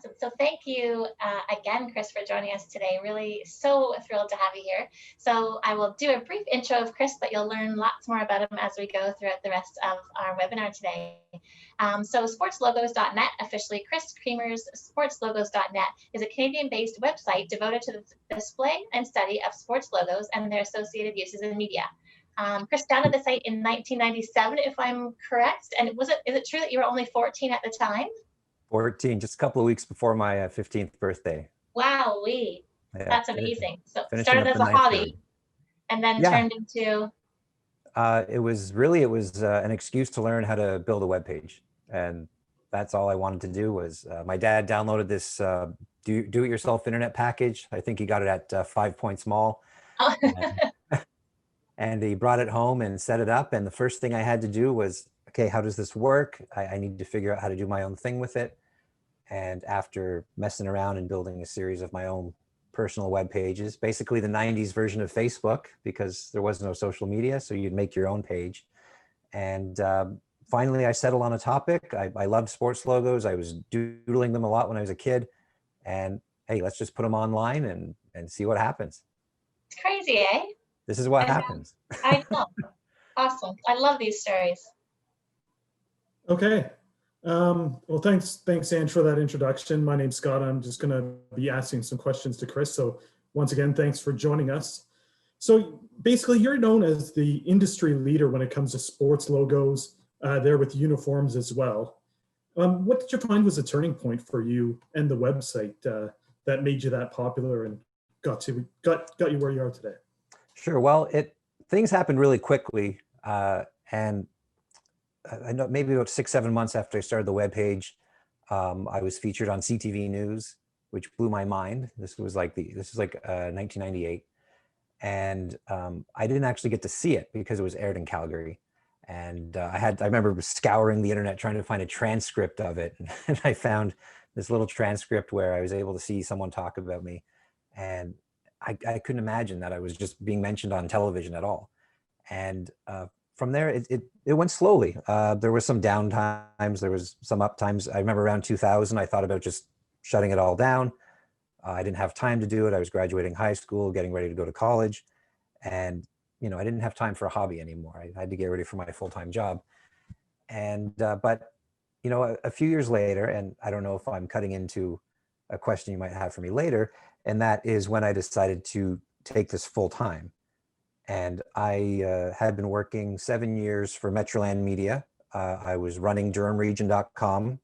Awesome. So thank you again, Chris, for joining us today. Really so thrilled to have you here. So I will do a brief intro of Chris, but you'll learn lots more about him as we go throughout the rest of our webinar today. So sportslogos.net, officially Chris Creamer's sportslogos.net, is a Canadian-based website devoted to the display and study of sports logos and their associated uses in media. Chris founded the site in 1997, if I'm correct. And is it true that you were only 14 at the time? 14, just a couple of weeks before my 15th birthday. Wow, Yeah, that's amazing. So finishing started as a hobby and then turned into... It was an excuse to learn how to build a web page. And that's all I wanted to do was, my dad downloaded this do-it-yourself internet package. I think he got it at 5 Points Mall. Oh. And he brought it home and set it up. And the first thing I had to do was, okay, how does this work? I need to figure out how to do my own thing with it. And after messing around and building a series of my own personal web pages, basically the 90s version of Facebook, because there was no social media, so you'd make your own page. And finally, I settled on a topic. I loved sports logos. I was doodling them a lot when I was a kid. And hey, let's just put them online and see what happens. It's crazy, eh? This is what happens. I know. Awesome. I love these stories. Okay. Well, thanks, Ange, for that introduction. My name's Scott. I'm just going to be asking some questions to Chris. So once again, thanks for joining us. So basically, you're known as the industry leader when it comes to sports logos, there with uniforms as well. What did you find was a turning point for you and the website that made you that popular and got you where you are today? Sure. Well, things happened really quickly, and I know maybe about 6-7 months after I started the webpage, I was featured on CTV News, which blew my mind. This was like 1998, and I didn't actually get to see it because it was aired in Calgary. And I remember scouring the internet trying to find a transcript of it, and I found this little transcript where I was able to see someone talk about me, and I couldn't imagine that I was just being mentioned on television at all. And from there, it went slowly. There was some down times, there was some up times. I remember around 2000, I thought about just shutting it all down. I didn't have time to do it. I was graduating high school, getting ready to go to college. And, I didn't have time for a hobby anymore. I had to get ready for my full-time job. And, but, a few years later, and I don't know if I'm cutting into a question you might have for me later, and that is when I decided to take this full-time. And I had been working 7 years for Metroland Media. I was running DurhamRegion.com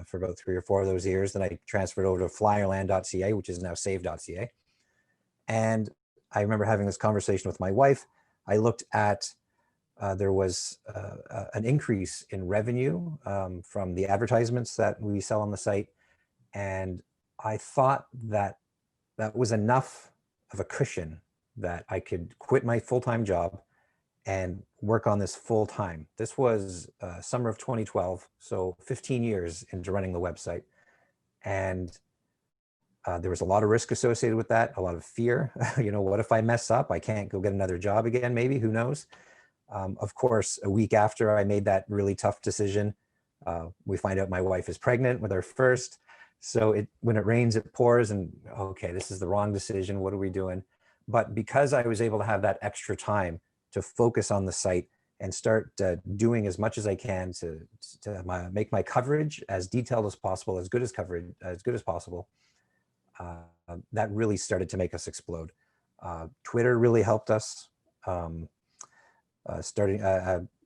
for about 3 or 4 of those years. Then I transferred over to Flyerland.ca, which is now Save.ca. And I remember having this conversation with my wife. I looked at, there was an increase in revenue from the advertisements that we sell on the site. And I thought that was enough of a cushion that I could quit my full-time job and work on this full-time. This was summer of 2012, so 15 years into running the website. And there was a lot of risk associated with that, a lot of fear. What if I mess up? I can't go get another job again, maybe, who knows? Of course, a week after I made that really tough decision, we find out my wife is pregnant with our first. So when it rains, it pours, and okay, this is the wrong decision. What are we doing? But because I was able to have that extra time to focus on the site and start doing as much as I can to make my coverage as detailed as possible, as good as possible, that really started to make us explode. Twitter really helped us.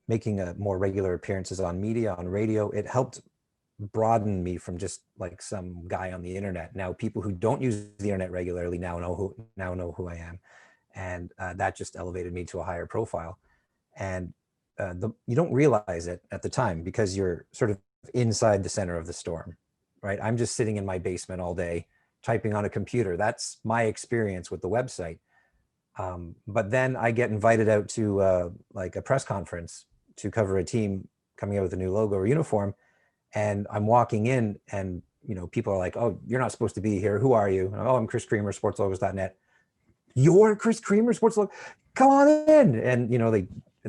Making more regular appearances on media, on radio, it helped broaden me from just like some guy on the internet. Now people who don't use the internet regularly now know who I am, and that just elevated me to a higher profile. And you don't realize it at the time because you're sort of inside the center of the storm, right? I'm just sitting in my basement all day typing on a computer. That's my experience with the website. But then I get invited out to like a press conference to cover a team coming out with a new logo or uniform. And I'm walking in and, people are like, oh, you're not supposed to be here. Who are you? And oh, I'm Chris Creamer, sportslogos.net. You're Chris Creamer, sportslogos? Come on in. And,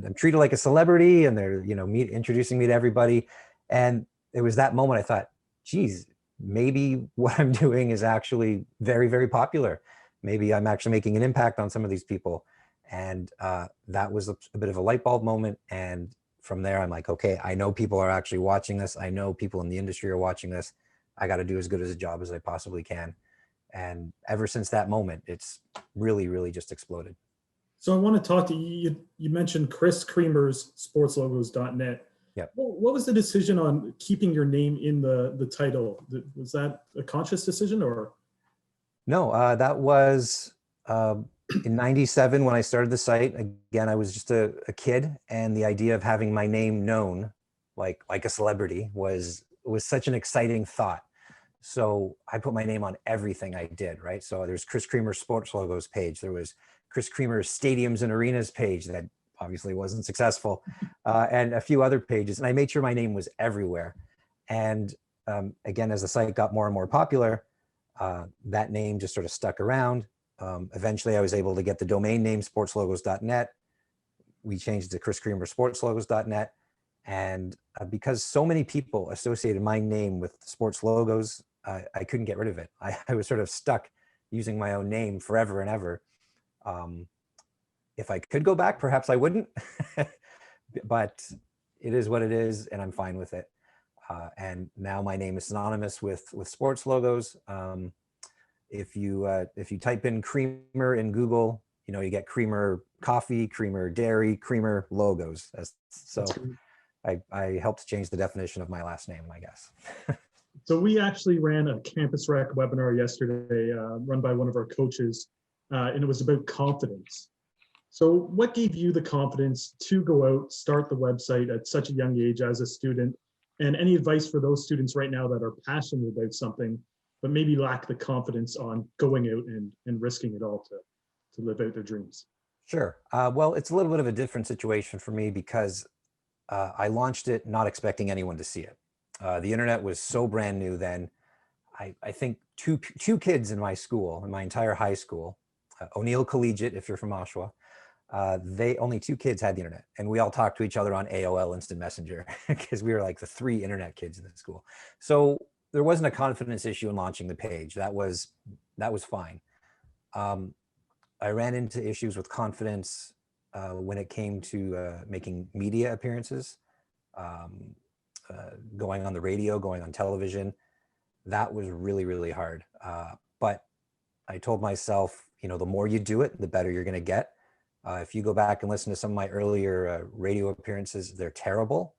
I'm treated like a celebrity, and they're, introducing me to everybody. And it was that moment I thought, geez, maybe what I'm doing is actually very, very popular. Maybe I'm actually making an impact on some of these people. And that was a bit of a light bulb moment. And from there, I'm like, okay, I know people are actually watching this. I know people in the industry are watching this. I got to do as good as a job as I possibly can. And ever since that moment, it's really, really just exploded. So I want to talk to you. You mentioned Chris Creamer's sportslogos.net. Yep. What was the decision on keeping your name in the title? Was that a conscious decision or? No, that was in '97 when I started the site. Again, I was just a kid, and the idea of having my name known like a celebrity was such an exciting thought. So I put my name on everything I did, right? So there's Chris Creamer's sports logos page. There was Chris Creamer's stadiums and arenas page that obviously wasn't successful, and a few other pages. And I made sure my name was everywhere. And again, as the site got more and more popular, that name just sort of stuck around. Eventually, I was able to get the domain name sportslogos.net. We changed it to Chris Creamer sportslogos.net. And because so many people associated my name with sports logos, I couldn't get rid of it. I was sort of stuck using my own name forever and ever. If I could go back, perhaps I wouldn't, but it is what it is, and I'm fine with it. And now my name is synonymous with sports logos. If you type in Creamer in Google, you get Creamer coffee, Creamer dairy, Creamer logos. So I helped change the definition of my last name, I guess. So we actually ran a Campus Rec webinar yesterday, run by one of our coaches, and it was about confidence. So what gave you the confidence to go out, start the website at such a young age as a student? And any advice for those students right now that are passionate about something, but maybe lack the confidence on going out and risking it all to live out their dreams? Sure. Well, it's a little bit of a different situation for me because I launched it not expecting anyone to see it. The internet was so brand new then. I think two kids in my school, in my entire high school, O'Neill Collegiate, if you're from Oshawa, only two kids had the internet, and we all talked to each other on AOL Instant Messenger because we were like the three internet kids in the school. So there wasn't a confidence issue in launching the page. That was fine. I ran into issues with confidence when it came to making media appearances, going on the radio, going on television. That was really, really hard. But I told myself, the more you do it, the better you're going to get. If you go back and listen to some of my earlier radio appearances, they're terrible.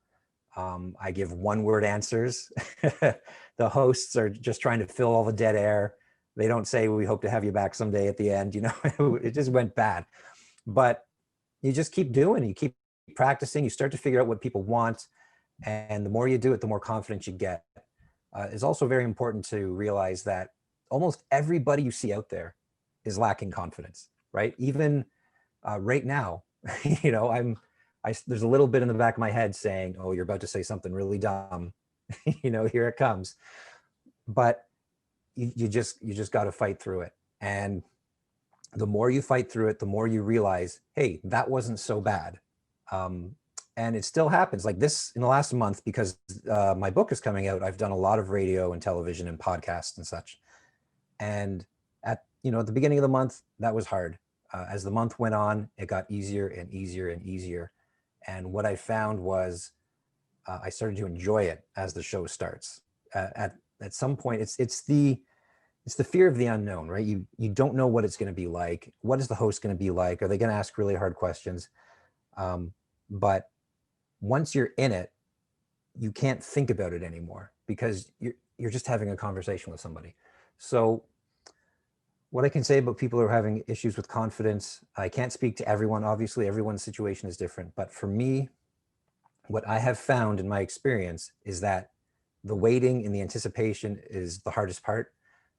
I give one-word answers. The hosts are just trying to fill all the dead air. They don't say, we hope to have you back someday at the end. It just went bad. But you just keep doing it. You keep practicing. You start to figure out what people want. And the more you do it, the more confidence you get. It's also very important to realize that almost everybody you see out there is lacking confidence, right? Even right now, there's a little bit in the back of my head saying, oh, you're about to say something really dumb. Here it comes. But you just got to fight through it. And the more you fight through it, the more you realize, hey, that wasn't so bad. And it still happens like this in the last month because my book is coming out. I've done a lot of radio and television and podcasts and such. And at the beginning of the month, that was hard. As the month went on, it got easier and easier and easier. And what I found was I started to enjoy it as the show starts. At some point, it's the fear of the unknown, right? You don't know what it's going to be like. What is the host going to be like? Are they going to ask really hard questions? But once you're in it, you can't think about it anymore because you're just having a conversation with somebody. So what I can say about people who are having issues with confidence, I can't speak to everyone. Obviously, everyone's situation is different. But for me, what I have found in my experience is that the waiting and the anticipation is the hardest part.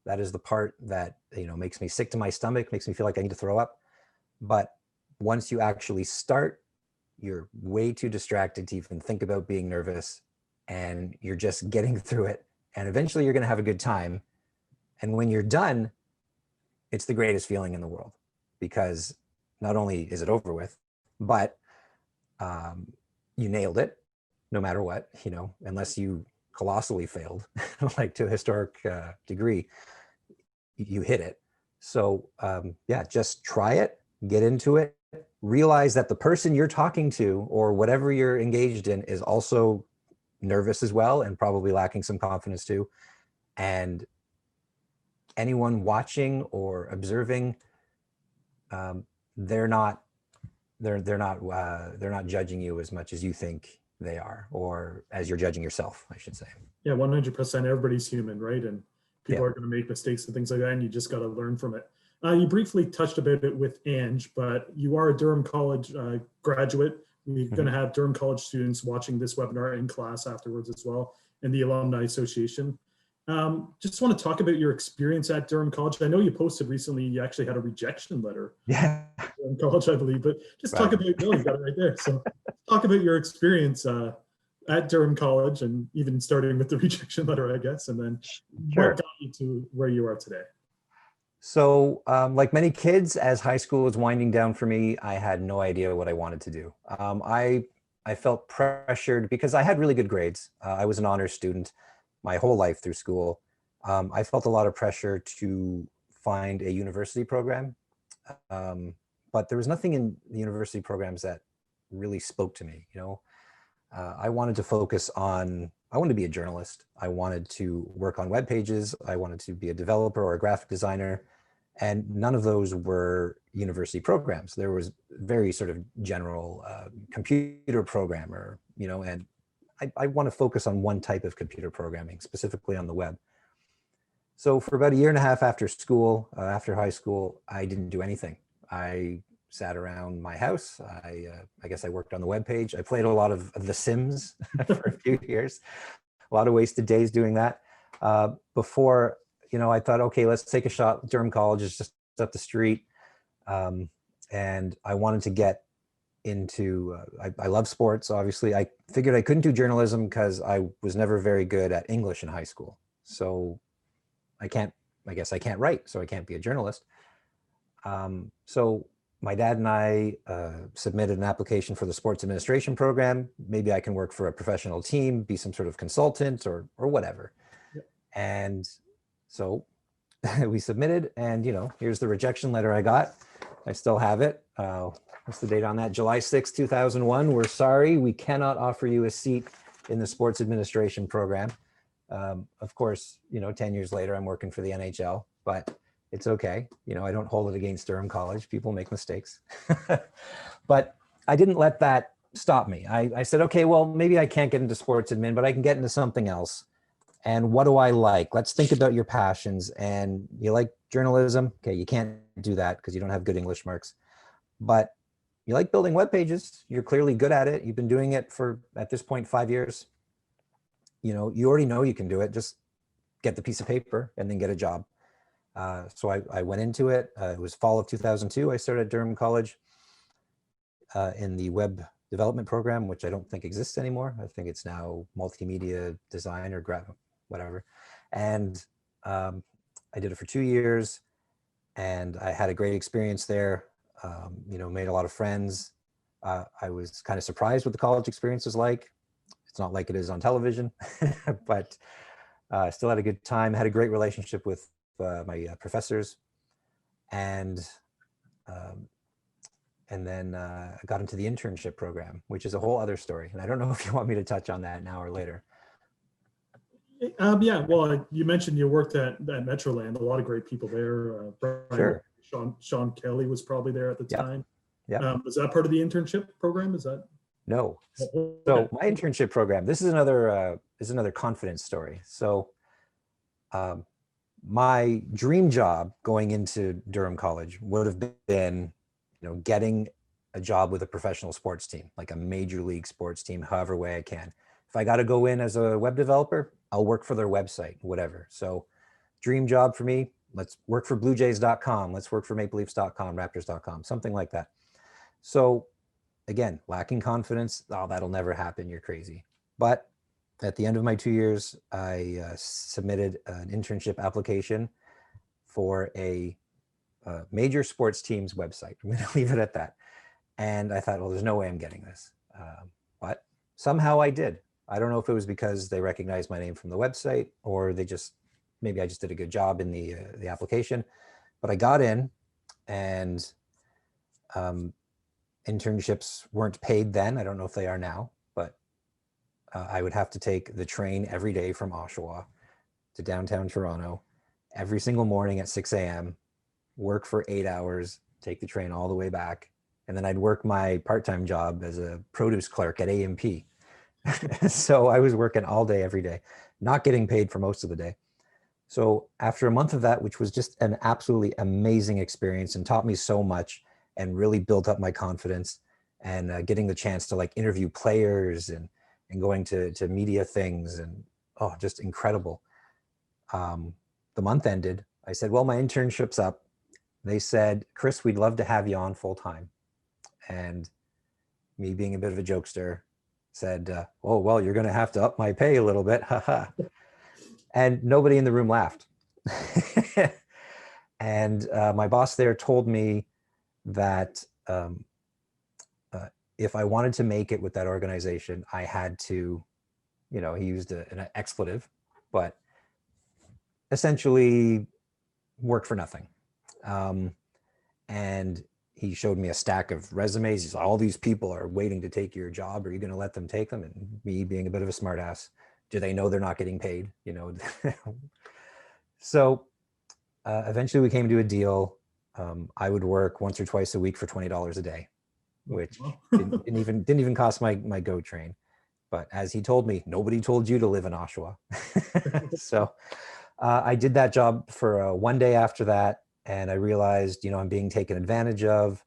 That is the part that makes me sick to my stomach, makes me feel like I need to throw up. But once you actually start, you're way too distracted to even think about being nervous, and you're just getting through it. And eventually you're going to have a good time. And when you're done, it's the greatest feeling in the world because not only is it over with, but you nailed it no matter what, unless you colossally failed, like to a historic degree, you hit it. So yeah, just try it, get into it, realize that the person you're talking to or whatever you're engaged in is also nervous as well and probably lacking some confidence too. And anyone watching or observing, they're not judging you as much as you think they are, or as you're judging yourself, I should say. Yeah, 100%. Everybody's human, right? And people Yeah. are going to make mistakes and things like that, and you just got to learn from it. You briefly touched about it with Ange, but you are a Durham College graduate. We're going to have Durham College students watching this webinar in class afterwards as well, and the Alumni Association. Just want to talk about your experience at Durham College. I know you posted recently you actually had a rejection letter. Yeah. At Durham College, I believe, but just talk about, no, you got it right there. So talk about your experience at Durham College, and even starting with the rejection letter, I guess, and then what got you to where you are today. So like many kids, as high school was winding down for me, I had no idea what I wanted to do. I felt pressured because I had really good grades. I was an honors student my whole life through school. I felt a lot of pressure to find a university program, but there was nothing in the university programs that really spoke to me. You know, I wanted to focus on, I wanted to be a journalist. I wanted to work on web pages. I wanted to be a developer or a graphic designer. And none of those were university programs. There was very sort of general computer programmer, you know, and I want to focus on one type of computer programming, specifically on the web. So for about a year and a half after school, after high school, I didn't do anything. I sat around my house. I guess I worked on the web page. I played a lot of The Sims for a few years, a lot of wasted days doing that. Before, you know, I thought, okay, let's take a shot. Durham College is just up the street. And I wanted to get into, I love sports, obviously. I figured I couldn't do journalism because I was never very good at English in high school. So I guess I can't write, so I can't be a journalist. So my dad and I submitted an application for the sports administration program. Maybe I can work for a professional team, be some sort of consultant or whatever. Yep. And so we submitted, and, you know, here's the rejection letter I got. I still have it. What's the date on that? July 6, 2001. We're sorry, we cannot offer you a seat in the sports administration program. Of course, you know, 10 years later, I'm working for the NHL, but it's okay. You know, I don't hold it against Durham College. People make mistakes. But I didn't let that stop me. I said, okay, well, maybe I can't get into sports admin, but I can get into something else. And what do I like? Let's think about your passions. And you like journalism? Okay, you can't do that because you don't have good English marks. But you like building web pages. You're clearly good at it. You've been doing it for, at this point, 5 years. You know, you already know you can do it. Just get the piece of paper and then get a job. So I went into it. It was fall of 2002. I started at Durham College in the web development program, which I don't think exists anymore. I think it's now multimedia design or whatever. And I did it for 2 years, and I had a great experience there. You know, made a lot of friends. I was kind of surprised what the college experience was like. It's not like it is on television, but I still had a good time. Had a great relationship with my professors, and then I got into the internship program, which is a whole other story. And I don't know if you want me to touch on that now or later. Yeah, well, you mentioned you worked at Metroland. A lot of great people there. Sure. Sean Kelly was probably there at the time. Yeah. Was that part of the internship program? Is that? No. So my internship program, this is another confidence story. So my dream job going into Durham College would have been, you know, getting a job with a professional sports team, like a major league sports team, however way I can. If I got to go in as a web developer, I'll work for their website, whatever. So dream job for me, let's work for bluejays.com. Let's work for mapleleafs.com, raptors.com, something like that. So again, lacking confidence. Oh, that'll never happen. You're crazy. But at the end of my 2 years, I submitted an internship application for a major sports team's website. I'm going to leave it at that. And I thought, well, there's no way I'm getting this. But somehow I did. I don't know if it was because they recognized my name from the website, or maybe I just did a good job in the application. But I got in, and internships weren't paid then. I don't know if they are now, but I would have to take the train every day from Oshawa to downtown Toronto every single morning at 6 a.m., work for 8 hours, take the train all the way back. And then I'd work my part-time job as a produce clerk at A&P. So I was working all day, every day, not getting paid for most of the day. So after a month of that, which was just an absolutely amazing experience and taught me so much and really built up my confidence, and getting the chance to like interview players and going to media things, and just incredible. The month ended. I said, well, my internship's up. They said, Chris, we'd love to have you on full time. And me, being a bit of a jokester, said, oh, well, you're going to have to up my pay a little bit. Haha. And nobody in the room laughed. And my boss there told me that if I wanted to make it with that organization, I had to, he used an expletive, but essentially work for nothing. And he showed me a stack of resumes. He's like, all these people are waiting to take your job. Are you going to let them take them? And me, being a bit of a smartass, do they know they're not getting paid? So eventually we came to a deal. I would work once or twice a week for $20 a day, which didn't even cost my GO train. But as he told me, nobody told you to live in Oshawa. So I did that job for one day after that. And I realized, I'm being taken advantage of.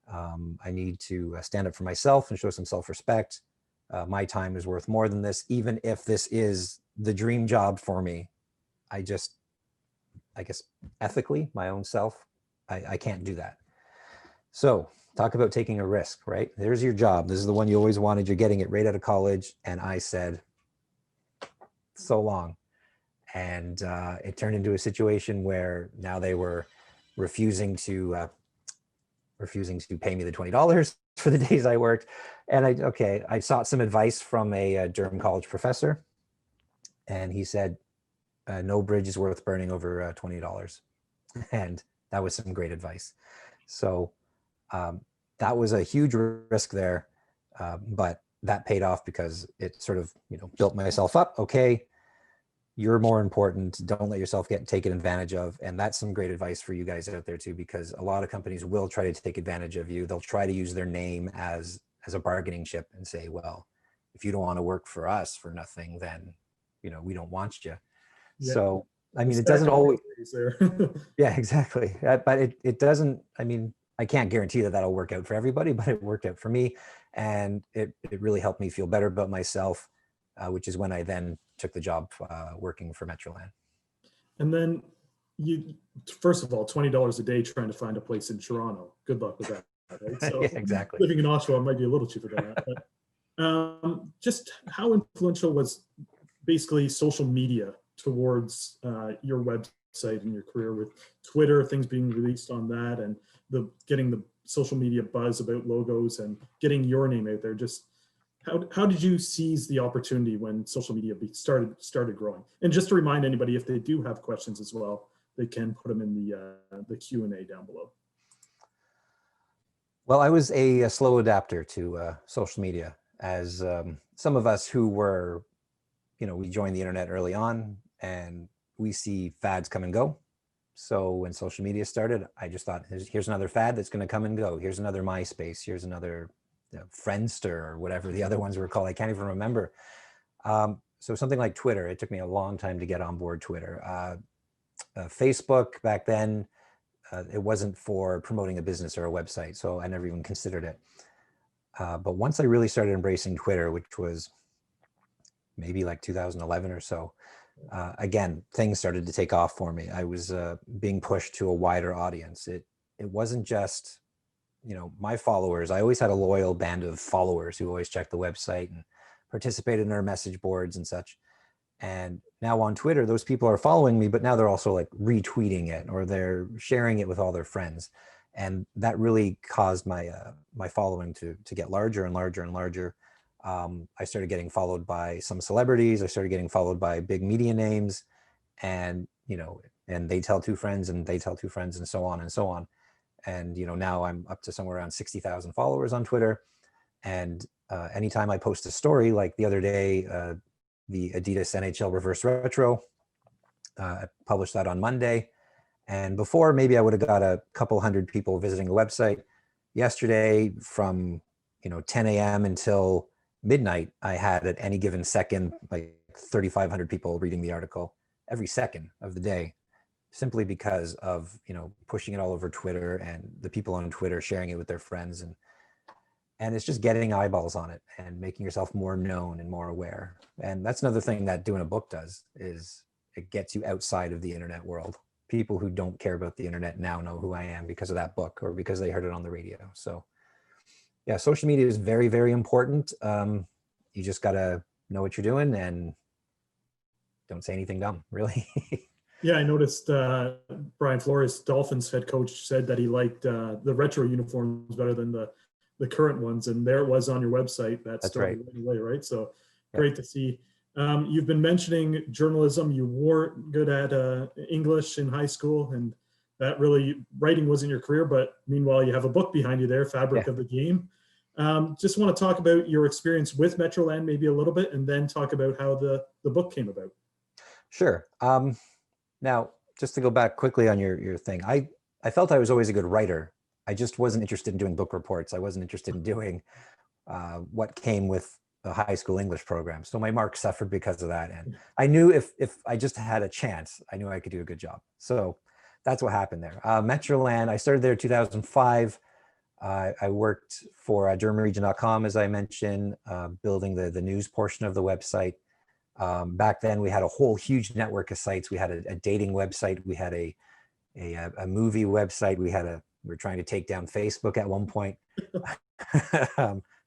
I need to stand up for myself and show some self-respect. My time is worth more than this, even if this is the dream job for me. I guess ethically, my own self, I can't do that. So talk about taking a risk, right? There's your job. This is the one you always wanted. You're getting it right out of college. And I said, so long. And it turned into a situation where now they were refusing to pay me the $20 for the days I worked. And I sought some advice from a Durham College professor, and he said, no bridge is worth burning over $20. And that was some great advice. So that was a huge risk there, but that paid off because it sort of built myself up. Okay, you're more important. Don't let yourself get taken advantage of. And that's some great advice for you guys out there too, because a lot of companies will try to take advantage of you. They'll try to use their name as a bargaining chip and say, well, if you don't want to work for us for nothing, then, we don't want you. Yeah. So, it doesn't always, yeah, exactly. But it doesn't, I can't guarantee that that'll work out for everybody, but it worked out for me. And it really helped me feel better about myself, which is when I then took the job working for Metroland. And then you, first of all, $20 a day trying to find a place in Toronto. Good luck with that. Right? So yeah, exactly. Living in Oshawa might be a little cheaper than that. But just how influential was basically social media towards your website and your career, with Twitter, things being released on that, and getting the social media buzz about logos and getting your name out there? Just how did you seize the opportunity when social media started growing? And just to remind anybody, if they do have questions as well, they can put them in the Q&A down below. Well, I was a slow adapter to social media, as some of us who were, we joined the internet early on, and we see fads come and go. So when social media started, I just thought, here's another fad that's going to come and go. Here's another MySpace. Here's another Friendster, or whatever the other ones were called. I can't even remember. So something like Twitter, it took me a long time to get on board Twitter. Facebook back then, it wasn't for promoting a business or a website, so I never even considered it. But once I really started embracing Twitter, which was maybe like 2011 or so, again, things started to take off for me. I was being pushed to a wider audience. It wasn't just, my followers. I always had a loyal band of followers who always checked the website and participated in our message boards and such. And now on Twitter, those people are following me, but now they're also like retweeting it, or they're sharing it with all their friends. And that really caused my my following to get larger and larger and larger. I started getting followed by some celebrities. I started getting followed by big media names, and and they tell two friends, and they tell two friends, and so on and so on. And now I'm up to somewhere around 60,000 followers on Twitter. And anytime I post a story, like the other day, the Adidas NHL Reverse Retro, I published that on Monday. And before, maybe I would have got a couple hundred people visiting the website. Yesterday, from 10 a.m. until midnight, I had at any given second like 3,500 people reading the article every second of the day, simply because of pushing it all over Twitter, and the people on Twitter sharing it with their friends, and it's just getting eyeballs on it and making yourself more known and more aware. And that's another thing that doing a book does, is it gets you outside of the internet world. People who don't care about the internet now know who I am because of that book, or because they heard it on the radio. So yeah, social media is very, very important. You just gotta know what you're doing and don't say anything dumb, really. Yeah, I noticed Brian Flores, Dolphins head coach, said that he liked the retro uniforms better than the current ones, and there it was on your website. That That's started right. right away, right? So Yeah. Great to see. You've been mentioning journalism. You weren't good at English in high school, and that really, writing wasn't your career, but meanwhile you have a book behind you there, Fabric Yeah. of the Game. Just want to talk about your experience with Metroland maybe a little bit, and then talk about how the book came about. Sure. Now, just to go back quickly on your thing, I felt I was always a good writer. I just wasn't interested in doing book reports. I wasn't interested in doing what came with a high school English program. So my marks suffered because of that. And I knew if I just had a chance, I knew I could do a good job. So that's what happened there. Metroland, I started there in 2005. I worked for DurhamRegion.com, as I mentioned, building the news portion of the website. Back then, we had a whole huge network of sites. We had a dating website. We had a movie website. We were trying to take down Facebook at one point.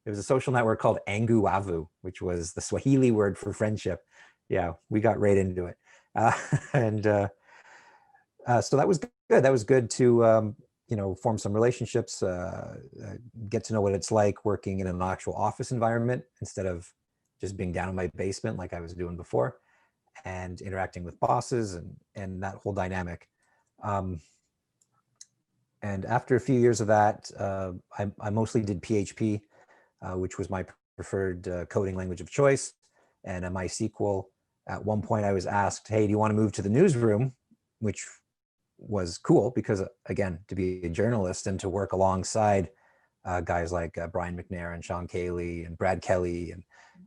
There was a social network called Angu Avu, which was the Swahili word for friendship. Yeah, we got right into it. So that was good. That was good to form some relationships, get to know what it's like working in an actual office environment instead of just being down in my basement like I was doing before, and interacting with bosses and that whole dynamic. And after a few years of that, I mostly did PHP, which was my preferred coding language of choice, and MySQL. At one point I was asked, hey, do you want to move to the newsroom? Which was cool because, again, to be a journalist and to work alongside guys like Brian McNair and Sean Cayley and Brad Kelly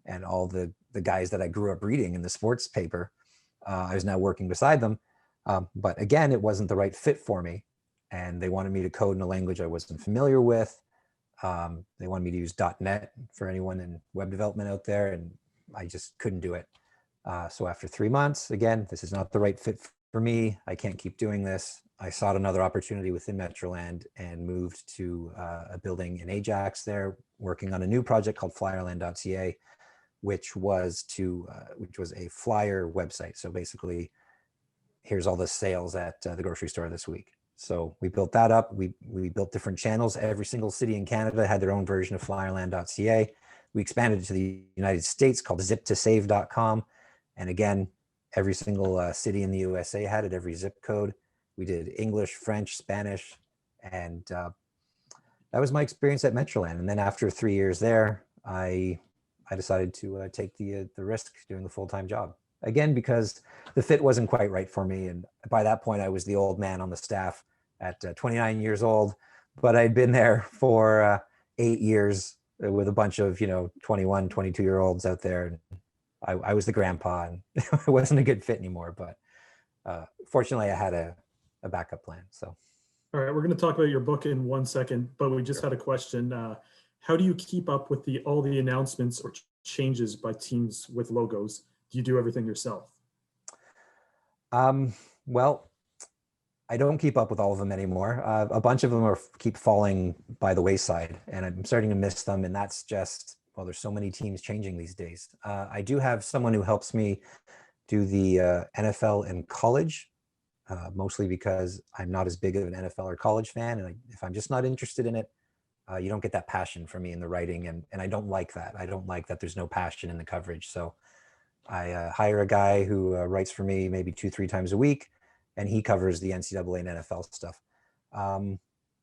and all the guys that I grew up reading in the sports paper. I was now working beside them. But again, it wasn't the right fit for me. And they wanted me to code in a language I wasn't familiar with. They wanted me to use .NET for anyone in web development out there, and I just couldn't do it. So after 3 months, again, this is not the right fit for me. I can't keep doing this. I sought another opportunity within Metroland and moved to a building in Ajax there, working on a new project called Flyerland.ca, which was a flyer website. So basically, here's all the sales at the grocery store this week. So we built that up. We built different channels. Every single city in Canada had their own version of Flyerland.ca. We expanded it to the United States, called zip2save.com. And again, every single city in the USA had it, every zip code. We did English, French, Spanish, and that was my experience at Metroland. And then after 3 years there, I decided to take the risk doing the full-time job. Again, because the fit wasn't quite right for me. And by that point, I was the old man on the staff at 29 years old, but I'd been there for 8 years with a bunch of, 21, 22-year-olds out there. And I was the grandpa, and it wasn't a good fit anymore. But fortunately, I had a backup plan. So. All right, we're going to talk about your book in 1 second, but we just had a question. How do you keep up with all the announcements or changes by teams with logos? Do you do everything yourself? Well, I don't keep up with all of them anymore. A bunch of them keep falling by the wayside, and I'm starting to miss them. And that's just, well, there's so many teams changing these days. I do have someone who helps me do the NFL and college, mostly because I'm not as big of an NFL or college fan. And if I'm just not interested in it, You don't get that passion from me in the writing, and I don't like that. I don't like that there's no passion in the coverage. So I hire a guy who writes for me maybe 2-3 times a week, and he covers the NCAA and NFL stuff.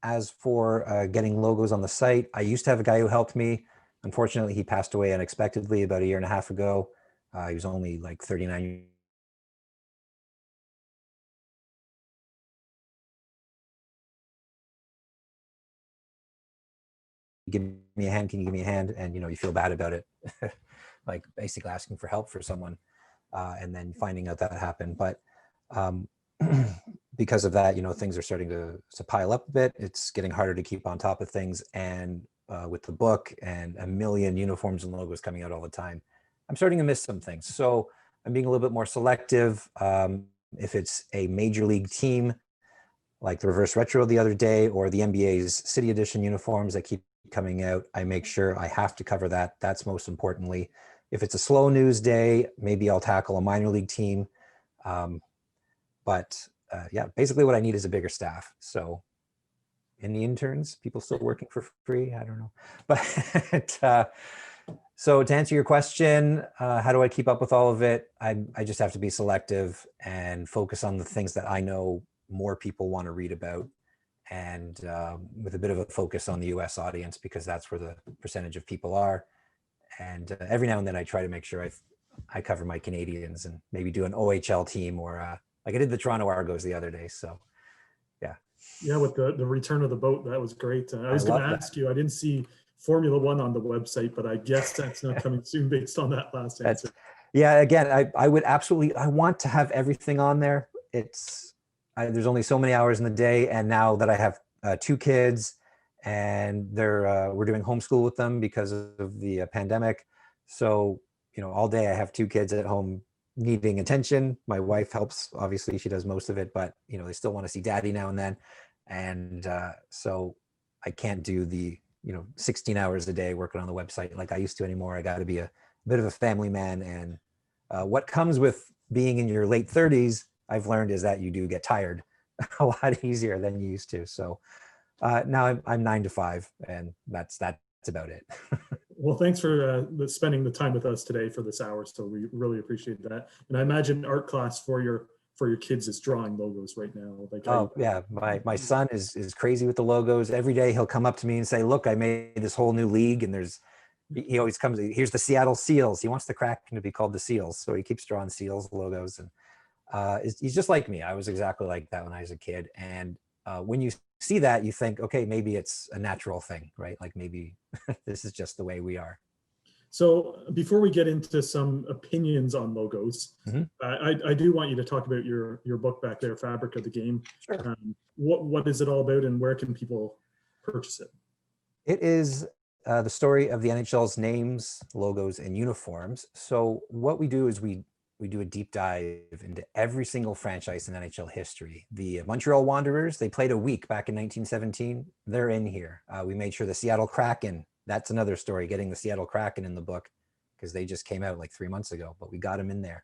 As for getting logos on the site, I used to have a guy who helped me. Unfortunately, he passed away unexpectedly about a year and a half ago. He was only like 39. Give me a hand, can you give me a hand? And you feel bad about it, like basically asking for help for someone, and then finding out that happened. But because of that, things are starting to pile up a bit. It's getting harder to keep on top of things, and with the book and a million uniforms and logos coming out all the time, I'm starting to miss some things. So I'm being a little bit more selective. If it's a major league team, like the reverse retro the other day, or the NBA's City Edition uniforms that keep coming out, I make sure I have to cover that. That's most importantly. If it's a slow news day, maybe I'll tackle a minor league team. But yeah, basically what I need is a bigger staff. So any interns, people still working for free? I don't know. But so to answer your question, how do I keep up with all of it? I just have to be selective and focus on the things that I know more people want to read about, and with a bit of a focus on the US audience, because that's where the percentage of people are. And every now and then I try to make sure I cover my Canadians and maybe do an OHL team, or like I did the Toronto Argos the other day. So yeah. Yeah, with the return of the boat, that was great. I was going to ask you, I didn't see Formula One on the website, but I guess that's not coming soon based on that last answer. Yeah, again, I would absolutely, I want to have everything on there. There's only so many hours in the day, and now that I have 2 kids, and we're doing homeschool with them because of the pandemic. So all day I have 2 kids at home needing attention. My wife helps, obviously she does most of it, but they still want to see daddy now and then, and so I can't do the 16 hours a day working on the website like I used to anymore. I got to be a bit of a family man, and what comes with being in your late 30s, I've learned, is that you do get tired a lot easier than you used to. So now I'm 9 to 5, and that's about it. Well, thanks for spending the time with us today for this hour. So we really appreciate that. And I imagine art class for your kids is drawing logos right now. Yeah, my son is crazy with the logos. Every day he'll come up to me and say, "Look, I made this whole new league," and he always comes, here's the Seattle Seals. He wants the Kraken to be called the Seals, so he keeps drawing Seals logos. And he's just like me. I was exactly like that when I was a kid. And when you see that, you think, okay, maybe it's a natural thing, right? Like maybe this is just the way we are. So before we get into some opinions on logos, I do want you to talk about your book back there, Fabric of the Game. Sure. What is it all about, and where can people purchase it? It is the story of the NHL's names, logos, and uniforms. So what we do is we do a deep dive into every single franchise in NHL history. The Montreal Wanderers, they played a week back in 1917. They're in here. We made sure the Seattle Kraken, that's another story, getting the Seattle Kraken in the book, because they just came out like 3 months ago, but we got them in there.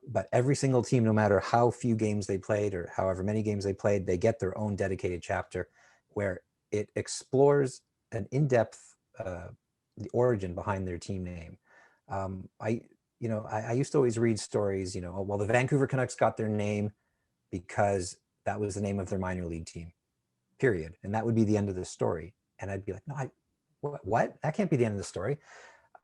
But every single team, no matter how few games they played or however many games they played, they get their own dedicated chapter where it explores an in-depth the origin behind their team name. I used to always read stories, well, the Vancouver Canucks got their name because that was the name of their minor league team, period. And that would be the end of the story. And I'd be like, no, what? That can't be the end of the story.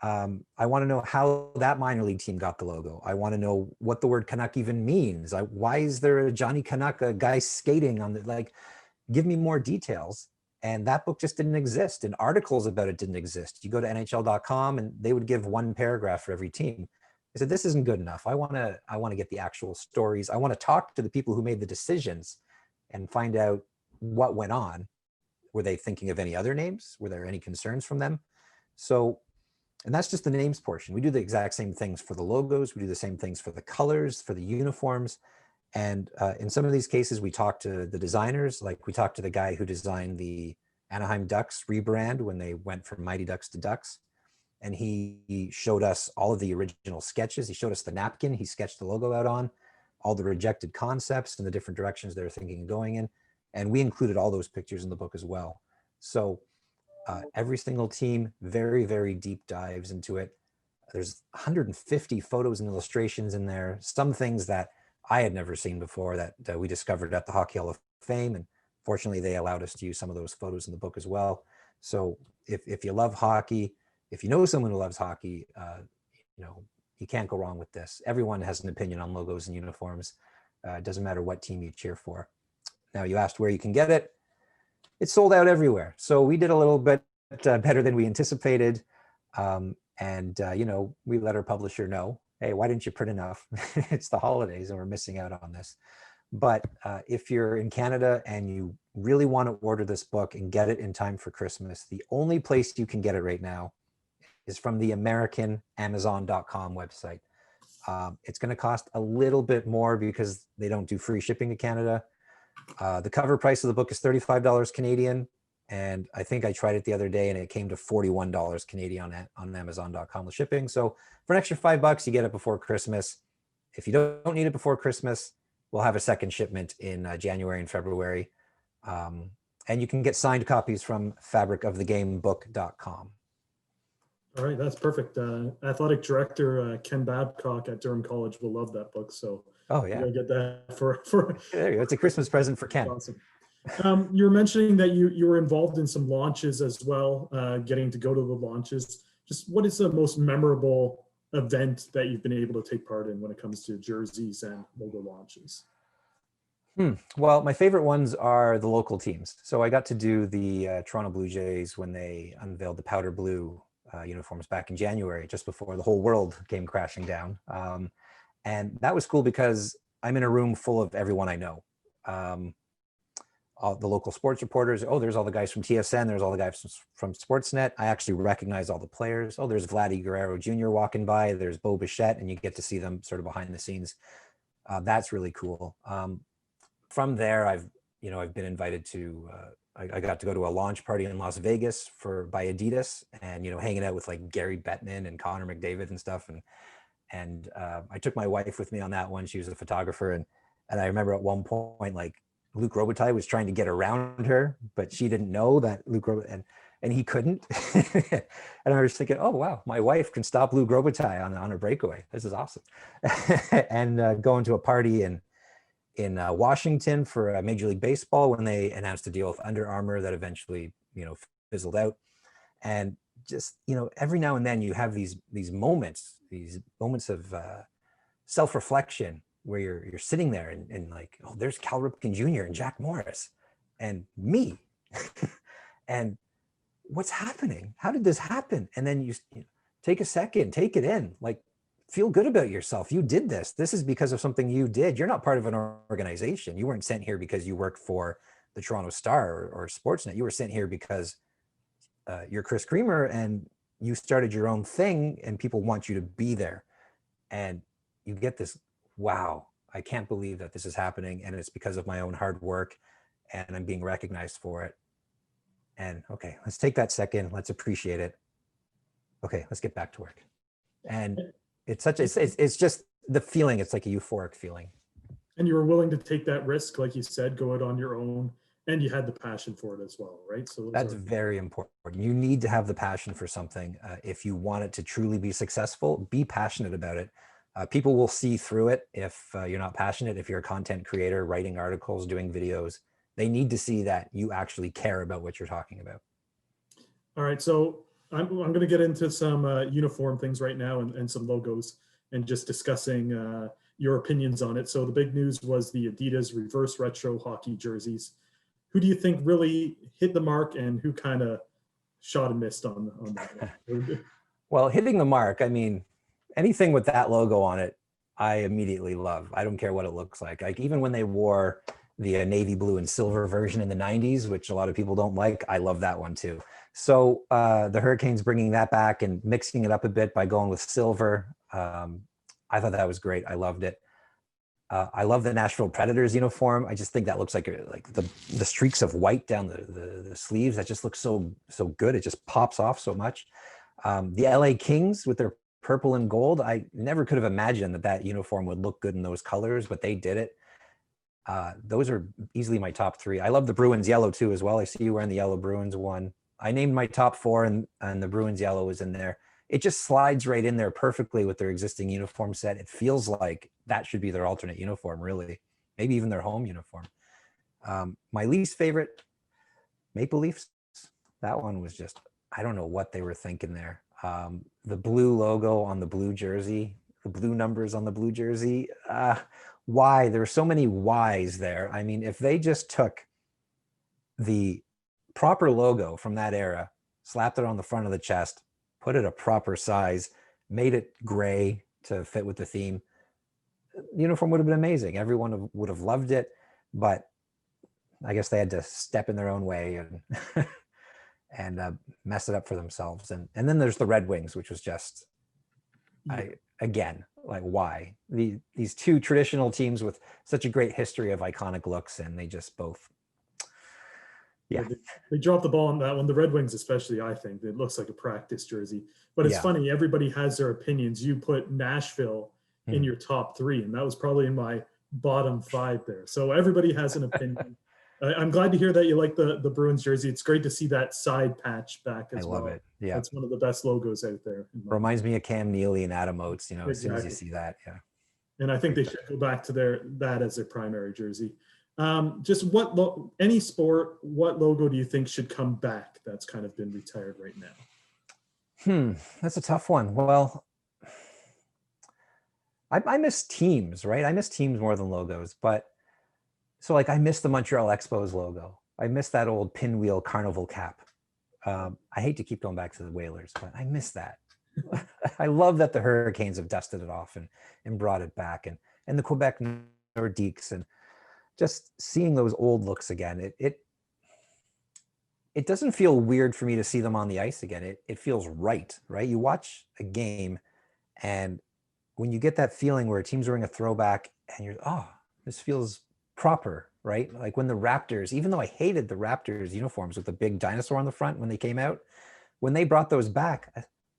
I want to know how that minor league team got the logo. I want to know what the word Canuck even means. Why is there a Johnny Canuck, a guy skating on the, give me more details. And that book just didn't exist, and articles about it didn't exist. You go to NHL.com and they would give 1 paragraph for every team. I said, this isn't good enough. I want to get the actual stories. I want to talk to the people who made the decisions and find out what went on. Were they thinking of any other names? Were there any concerns from them? So, and that's just the names portion. We do the exact same things for the logos. We do the same things for the colors, for the uniforms. And in some of these cases, we talk to the designers. Like we talked to the guy who designed the Anaheim Ducks rebrand when they went from Mighty Ducks to Ducks. And he showed us all of the original sketches. He showed us the napkin he sketched the logo out on, all the rejected concepts and the different directions they're thinking of going in. And we included all those pictures in the book as well. So Every single team, very, very deep dives into it. There's 150 photos and illustrations in there, some things that I had never seen before that we discovered at the Hockey Hall of Fame. And fortunately, they allowed us to use some of those photos in the book as well. So if you love hockey, if you know someone who loves hockey, you know, you can't go wrong with this. Everyone has an opinion on logos and uniforms. It doesn't matter what team you cheer for. Now, you asked where you can get it. It's sold out everywhere. So we did a little bit better than we anticipated. You know, we let our publisher know, hey, why didn't you print enough? It's the holidays and we're missing out on this. But if you're in Canada and you really want to order this book and get it in time for Christmas, the only place you can get it right now is from the American Amazon.com website. It's going to cost a little bit more because they don't do free shipping to Canada. The cover price of the book is $35 Canadian. And I think I tried it the other day and it came to $41 Canadian on Amazon.com with shipping. So for an extra $5, you get it before Christmas. If you don't need it before Christmas, we'll have a second shipment in January and February. And you can get signed copies from fabricofthegamebook.com. All right, that's perfect. Athletic director Ken Babcock at Durham College will love that book. So oh yeah, get that for there you go. It's a Christmas present for Ken. Awesome. You were mentioning that you were involved in some launches as well, getting to go to the launches. Just what is the most memorable event that you've been able to take part in when it comes to jerseys and logo launches? Well, my favorite ones are the local teams. So I got to do the Toronto Blue Jays when they unveiled the powder blue uniforms back in January, just before the whole world came crashing down. And that was cool because I'm in a room full of everyone I know. All the local sports reporters. Oh, there's all the guys from TSN. There's all the guys from Sportsnet. I actually recognize all the players. Oh, there's Vladdy Guerrero Jr. walking by. There's Bo Bichette, and you get to see them sort of behind the scenes. That's really cool. From there, I've been invited to. I got to go to a launch party in Las Vegas by Adidas, and hanging out with like Gary Bettman and Connor McDavid and stuff. And I took my wife with me on that one. She was a photographer, and I remember at one point like Luc Robitaille was trying to get around her, but she didn't know that Luc Robitaille, and he couldn't. And I was thinking, oh wow, my wife can stop Luc Robitaille on a breakaway. This is awesome. And going to a party in Washington for Major League Baseball when they announced a deal with Under Armour that eventually fizzled out. And just every now and then you have these moments of self-reflection where you're sitting there and like, oh, there's Cal Ripken Jr. and Jack Morris and me. And what's happening? How did this happen? And then you take a second, take it in, like, feel good about yourself. You did this. This is because of something you did. You're not part of an organization. You weren't sent here because you worked for the Toronto Star or Sportsnet. You were sent here because you're Chris Creamer and you started your own thing and people want you to be there. And you get this, wow, I can't believe that this is happening. And it's because of my own hard work and I'm being recognized for it. And okay, let's take that second. Let's appreciate it. Okay, let's get back to work. And it's just the feeling. It's like a euphoric feeling. And you were willing to take that risk, like you said, go out on your own, and you had the passion for it as well, right? So that's very important. You need to have the passion for something. If you want it to truly be successful, be passionate about it. People will see through it if you're not passionate. If you're a content creator, writing articles, doing videos, they need to see that you actually care about what you're talking about. All right, so I'm going to get into some uniform things right now and some logos and just discussing your opinions on it. So the big news was the Adidas reverse retro hockey jerseys. Who do you think really hit the mark and who kind of shot and missed on that one? Well, hitting the mark, I mean, anything with that logo on it, I immediately love. I don't care what it looks like. Like even when they wore the navy blue and silver version in the 90s, which a lot of people don't like, I love that one too. So the Hurricanes bringing that back and mixing it up a bit by going with silver. I thought that was great. I loved it. I love the Nashville Predators uniform. I just think that looks like the streaks of white down the sleeves. That just looks so good. It just pops off so much. The LA Kings with their purple and gold. I never could have imagined that uniform would look good in those colors, but they did it. Those are easily my top three. I love the Bruins yellow too as well. I see you wearing the yellow Bruins one. I named my top four, and the Bruins yellow was in there. It just slides right in there perfectly with their existing uniform set. It feels like that should be their alternate uniform, really. Maybe even their home uniform. My least favorite, Maple Leafs. That one was just, I don't know what they were thinking there. The blue logo on the blue jersey, the blue numbers on the blue jersey. Why? There are so many whys there. I mean, if they just took the proper logo from that era, slapped it on the front of the chest, put it a proper size, made it gray to fit with the theme, the uniform would have been amazing. Everyone would have loved it, but I guess they had to step in their own way and and mess it up for themselves. And then there's the Red Wings, which was just, again, like, why? These two traditional teams with such a great history of iconic looks, and they just both, yeah. They dropped the ball on that one. The Red Wings especially, I think. It looks like a practice jersey. But it's funny, everybody has their opinions. You put Nashville in your top three, and that was probably in my bottom five there. So everybody has an opinion. I'm glad to hear that you like the Bruins jersey. It's great to see that side patch back as well. I love it. Yeah. That's one of the best logos out there. Reminds me of Cam Neely and Adam Oates, as soon as you see that. Yeah. And I think they should go back to that as their primary jersey. Just any sport, what logo do you think should come back that's kind of been retired right now? That's a tough one. Well, I miss teams, right? I miss teams more than logos, but so like I miss the Montreal Expos logo. I miss that old pinwheel carnival cap. I hate to keep going back to the Whalers, but I miss that. I love that the Hurricanes have dusted it off and brought it back, and the Quebec Nordiques, and just seeing those old looks again. It doesn't feel weird for me to see them on the ice again. It feels right? You watch a game, and when you get that feeling where a team's wearing a throwback and you're, this feels proper, right? Like when the Raptors, even though I hated the Raptors uniforms with the big dinosaur on the front when they came out, when they brought those back,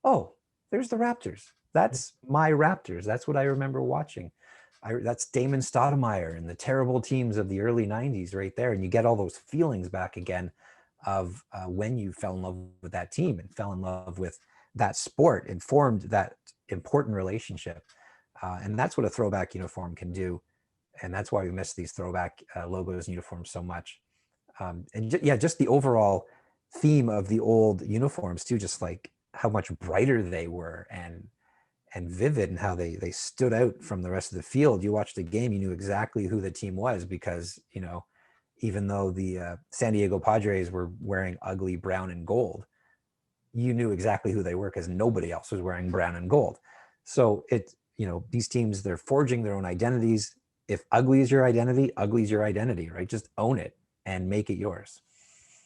there's the Raptors. That's my Raptors. That's what I remember watching. That's Damon Stoudemire and the terrible teams of the early 90s right there. And you get all those feelings back again of when you fell in love with that team and fell in love with that sport and formed that important relationship. And that's what a throwback uniform can do. And that's why we miss these throwback logos and uniforms so much. Just the overall theme of the old uniforms too, just like how much brighter they were and vivid, and how they stood out from the rest of the field. You watched the game, you knew exactly who the team was, because, even though the San Diego Padres were wearing ugly brown and gold, you knew exactly who they were because nobody else was wearing brown and gold. So these teams, they're forging their own identities. If ugly is your identity, right? Just own it and make it yours.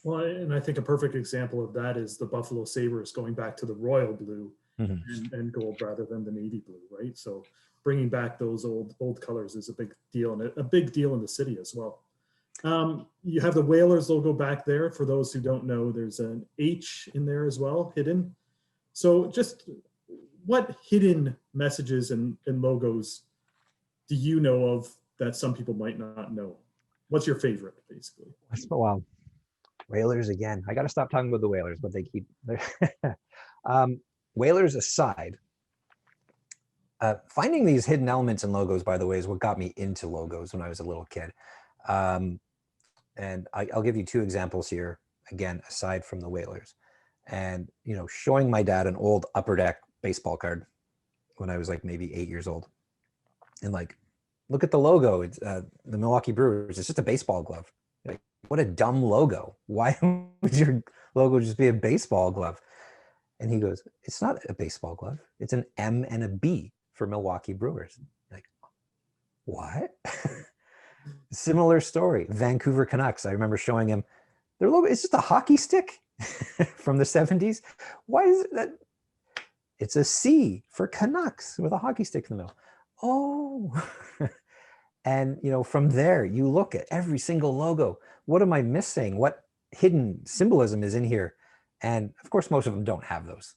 Well, and I think a perfect example of that is the Buffalo Sabres going back to the royal blue and gold rather than the navy blue, right? So bringing back those old colors is a big deal, and a big deal in the city as well. You have the Whalers logo back there. For those who don't know, there's an H in there as well, hidden. So just what hidden messages and logos do you know of that some people might not know? What's your favorite, basically? Wow. Whalers again. I got to stop talking about the Whalers, but they keep... Whalers aside, finding these hidden elements in logos, by the way, is what got me into logos when I was a little kid. And I'll give you two examples here, again, aside from the Whalers. And, showing my dad an old Upper Deck baseball card when I was like maybe 8 years old. And like, look at the logo. It's the Milwaukee Brewers. It's just a baseball glove. Like, what a dumb logo. Why would your logo just be a baseball glove? And he goes, it's not a baseball glove. It's an M and a B for Milwaukee Brewers. Like, what? Similar story. Vancouver Canucks. I remember showing him their logo. It's just a hockey stick from the 70s. Why is it that? It's a C for Canucks with a hockey stick in the middle. Oh. And, from there, you look at every single logo. What am I missing? What hidden symbolism is in here? And of course, most of them don't have those,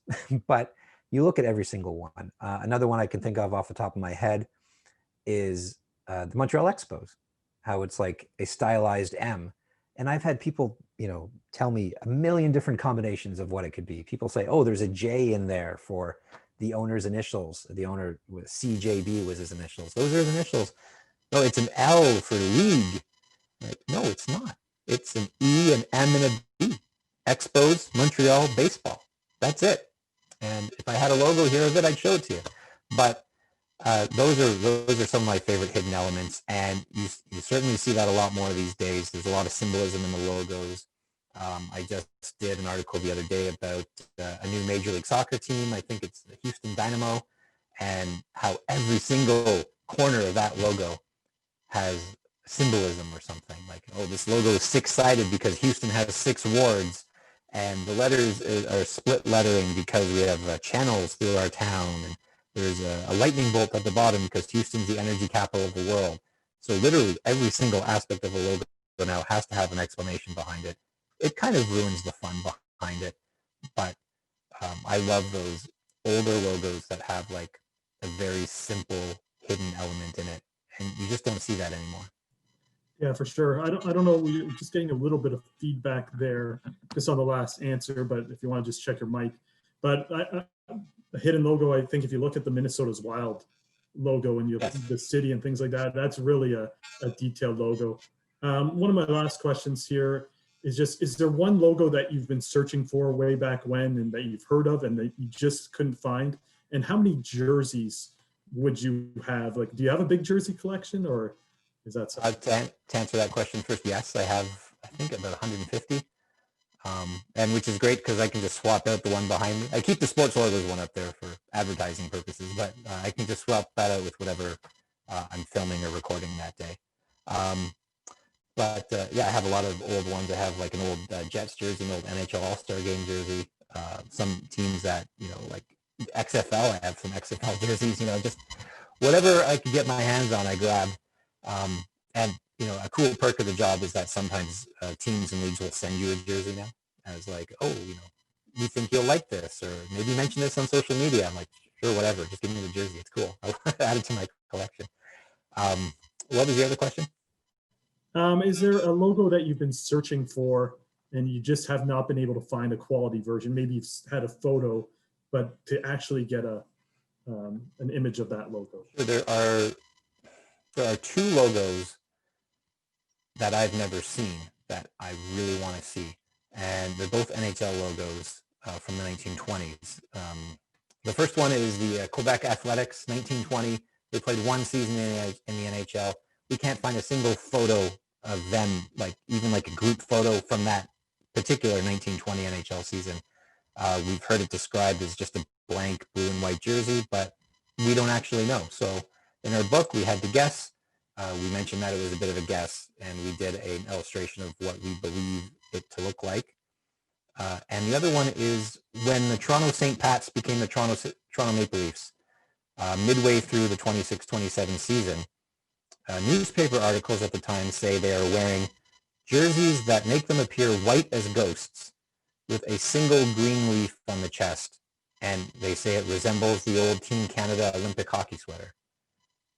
but you look at every single one. Another one I can think of off the top of my head is the Montreal Expos, how it's like a stylized M. And I've had people, tell me a million different combinations of what it could be. People say, oh, there's a J in there for the owner's initials. The owner with CJB was his initials. Those are his initials. No, it's an L for league. Like, no, it's not. It's an E, an M, and a B. Expos, Montreal, baseball. That's it. And if I had a logo here of it, I'd show it to you. But those are some of my favorite hidden elements, and you certainly see that a lot more these days. There's a lot of symbolism in the logos. I just did an article the other day about a new Major League Soccer team. I think it's the Houston Dynamo, and how every single corner of that logo has symbolism or something. Like, oh, this logo is six-sided because Houston has 6 wards, and the letters are split lettering because we have channels through our town, and there's a lightning bolt at the bottom because Houston's the energy capital of the world. So literally every single aspect of a logo now has to have an explanation behind it. It kind of ruins the fun behind it, but I love those older logos that have like a very simple hidden element in it, and you just don't see that anymore. Yeah, for sure. I don't know. We're just getting a little bit of feedback there, just on the last answer. But if you want to just check your mic, but a hidden logo. I think if you look at the Minnesota's Wild logo and the city and things like that, that's really a detailed logo. One of my last questions here is just: is there one logo that you've been searching for way back when and that you've heard of and that you just couldn't find? And how many jerseys would you have? Like, do you have a big jersey collection, or is that something? To answer that question first, yes, I have, I think, about 150, and which is great because I can just swap out the one behind me. I keep the sports logos one up there for advertising purposes, but I can just swap that out with whatever I'm filming or recording that day. Yeah, I have a lot of old ones. I have like an old Jets jersey, an old NHL All-Star Game jersey. Some teams that, like XFL, I have some XFL jerseys, just whatever I could get my hands on, I grab. And a cool perk of the job is that sometimes teams and leagues will send you a jersey now as like, oh, we think you'll like this, or maybe mention this on social media. I'm like, sure, whatever, just give me the jersey. It's cool. I'll add it to my collection. What was the other question? Is there a logo that you've been searching for and you just have not been able to find a quality version? Maybe you've had a photo, but to actually get an image of that logo. Sure, there are 2 logos that I've never seen that I really want to see, and they're both NHL logos from the 1920s. The first one is the Quebec Athletics, 1920. They played 1 season in the NHL. We can't find a single photo of them, like even like a group photo from that particular 1920 NHL season. We've heard it described as just a blank blue and white jersey, but we don't actually know. So in our book, we had to guess. We mentioned that it was a bit of a guess, and we did an illustration of what we believe it to look like. And the other one is when the Toronto St. Pats became the Toronto Maple Leafs, midway through the 26-27 season. Newspaper articles at the time say they are wearing jerseys that make them appear white as ghosts with a single green leaf on the chest, and they say it resembles the old Team Canada Olympic hockey sweater,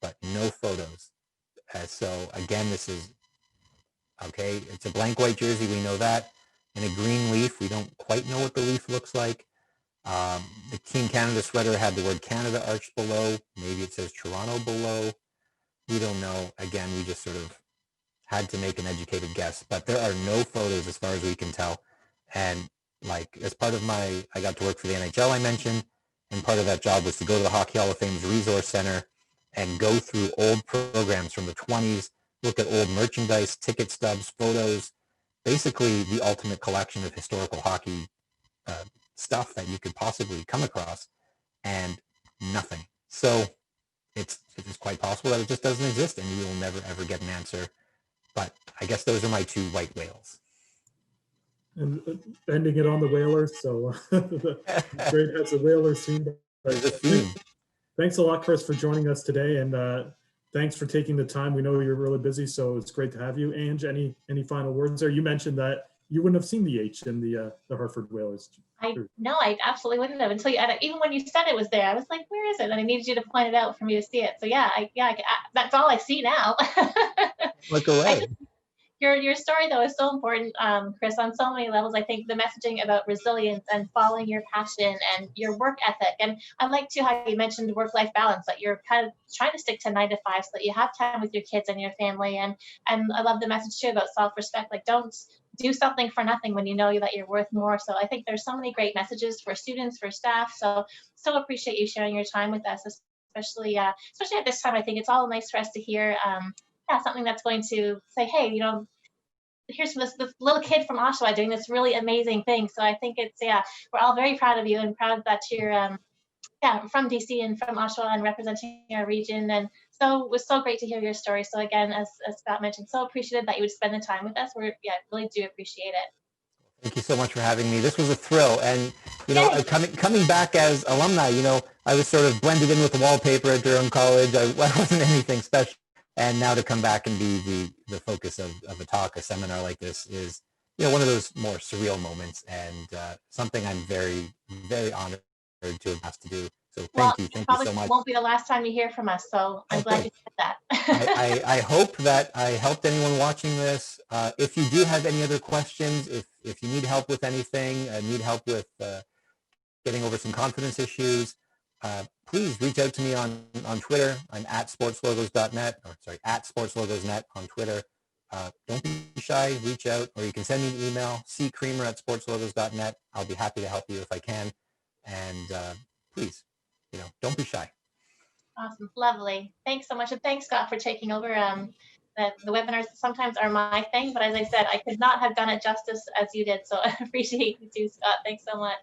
but no photos. So again, this is, okay, it's a blank white jersey, we know that, and a green leaf, we don't quite know what the leaf looks like. The Team Canada sweater had the word Canada arched below, maybe it says Toronto below, we don't know. Again, we just sort of had to make an educated guess, but there are no photos as far as we can tell. And like, as part of I got to work for the NHL, I mentioned, and part of that job was to go to the Hockey Hall of Fame's Resource Center and go through old programs from the 20s, look at old merchandise, ticket stubs, photos, basically the ultimate collection of historical hockey stuff that you could possibly come across, and nothing. So it's quite possible that it just doesn't exist, and you will never, ever get an answer. But I guess those are my 2 white whales. And ending it on the Whalers, so great has a Whalers team. Thanks a lot, Chris, for joining us today, and thanks for taking the time. We know you're really busy, so it's great to have you. Ange, any final words there? You mentioned that you wouldn't have seen the H in the Hartford Whalers. No, I absolutely wouldn't have until even when you said it was there. I was like, where is it? And I needed you to point it out for me to see it. So yeah, that's all I see now. Look away. Your story though is so important, Chris, on so many levels. I think the messaging about resilience and following your passion and your work ethic, and I like too how you mentioned work-life balance, that you're kind of trying to stick to 9 to 5 so that you have time with your kids and your family. And I love the message too about self-respect. Like, don't do something for nothing when you know that you're worth more. So I think there's so many great messages for students, for staff. So appreciate you sharing your time with us, especially especially at this time. I think it's all nice for us to hear yeah, something that's going to say, hey, here's this little kid from Oshawa doing this really amazing thing. So I think it's, yeah, we're all very proud of you and proud that you're yeah, from DC and from Oshawa and representing our region. And so it was so great to hear your story. So again, as Scott mentioned, so appreciative that you would spend the time with us. Yeah, really do appreciate it. Thank you so much for having me. This was a thrill. And, coming back as alumni, I was sort of blended in with the wallpaper at Durham College. I wasn't anything special. And now to come back and be the focus of a talk, a seminar like this is, one of those more surreal moments, and something I'm very, very honored to have asked to do. So thank you so much. Probably won't be the last time you hear from us, so I'm glad you said that. I hope that I helped anyone watching this. If you do have any other questions, if you need help with anything, need help with getting over some confidence issues, please reach out to me on Twitter. I'm at sportslogos.net, or sorry, at sportslogos.net on Twitter. Don't be shy, reach out, or you can send me an email, ccreamer@sportslogos.net. I'll be happy to help you if I can. And please, don't be shy. Awesome, lovely. Thanks so much, and thanks, Scott, for taking over. The webinars sometimes are my thing, but as I said, I could not have done it justice as you did. So I appreciate you too, Scott. Thanks so much.